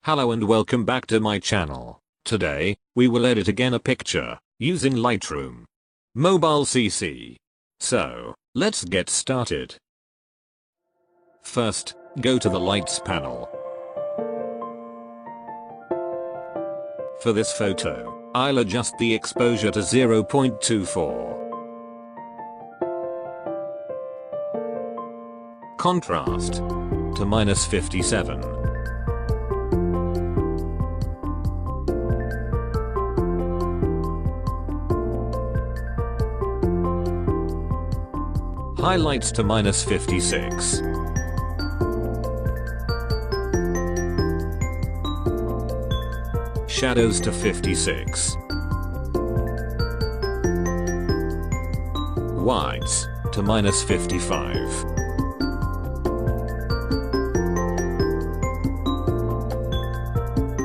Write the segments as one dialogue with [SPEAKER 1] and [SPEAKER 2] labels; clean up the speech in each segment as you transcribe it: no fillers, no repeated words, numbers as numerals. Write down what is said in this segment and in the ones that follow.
[SPEAKER 1] Hello and welcome back to my channel. Today, we will edit again a picture, using Lightroom Mobile CC. So, let's get started. First, go to the Lights panel. For this photo, I'll adjust the exposure to 0.24. Contrast to -57. Highlights to -56. Shadows to 56. Whites to -55.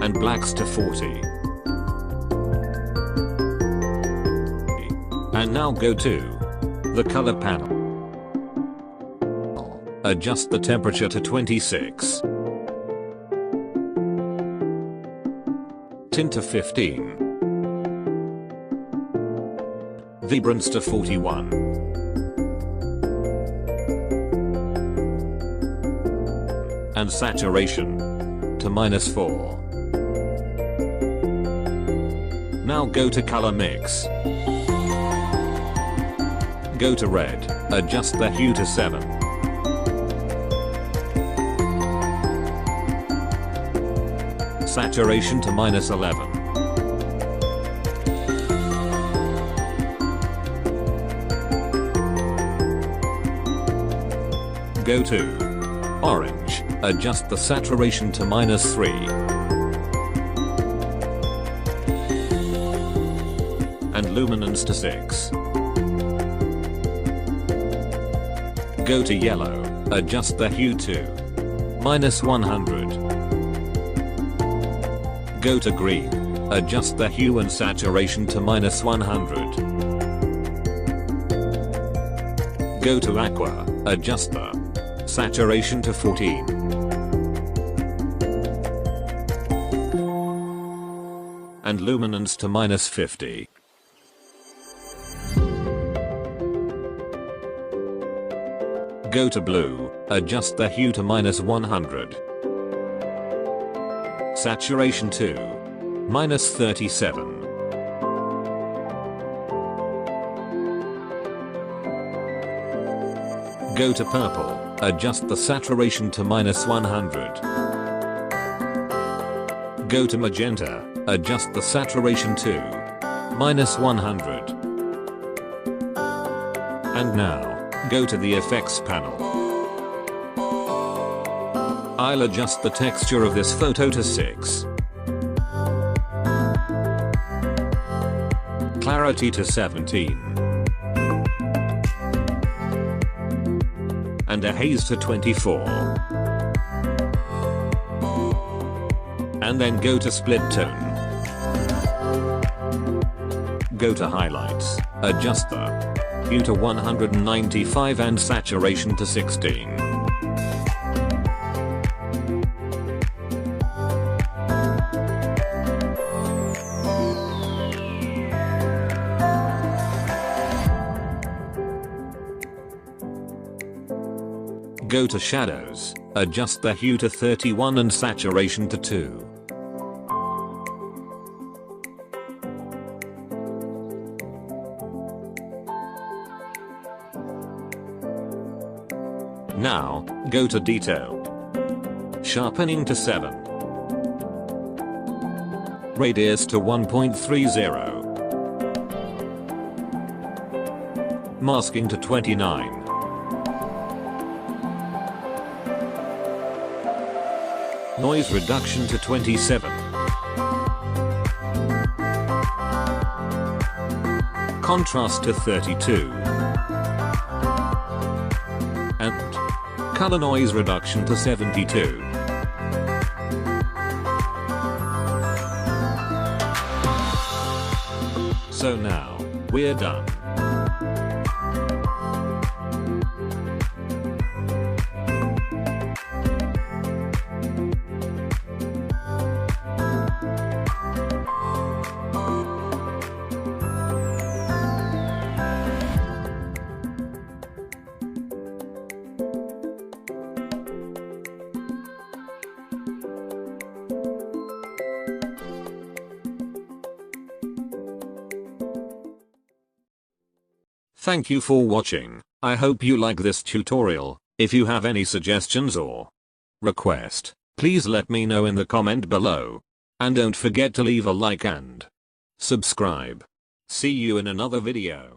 [SPEAKER 1] And blacks to 40. And now go to the color panel. Adjust the temperature to 26. Tint to 15. Vibrance to 41. And saturation to -4. Now go to color mix. Go to red, adjust the hue to 7. Saturation to -11. Go to orange, adjust the saturation to -3. And luminance to 6. Go to yellow, adjust the hue to -100. Go to green, adjust the hue and saturation to -100. Go to aqua, adjust the saturation to 14. And luminance to -50. Go to blue, adjust the hue to -100. Saturation to -37. Go to purple, adjust the saturation to -100. Go to magenta, adjust the saturation to -100. And now, go to the effects panel. I'll adjust the texture of this photo to 6. Clarity to 17. And a haze to 24. And then go to split tone. Go to highlights, adjust the hue to 195 and saturation to 16. Go to shadows, adjust the hue to 31 and saturation to 2. Now, go to detail. Sharpening to 7. Radius to 1.30. Masking to 29. Noise reduction to 27. Contrast to 32. And color noise reduction to 72. So now, we're done. Thank you for watching. I hope you like this tutorial. If you have any suggestions or request, please let me know in the comment below. And don't forget to leave a like and subscribe. See you in another video.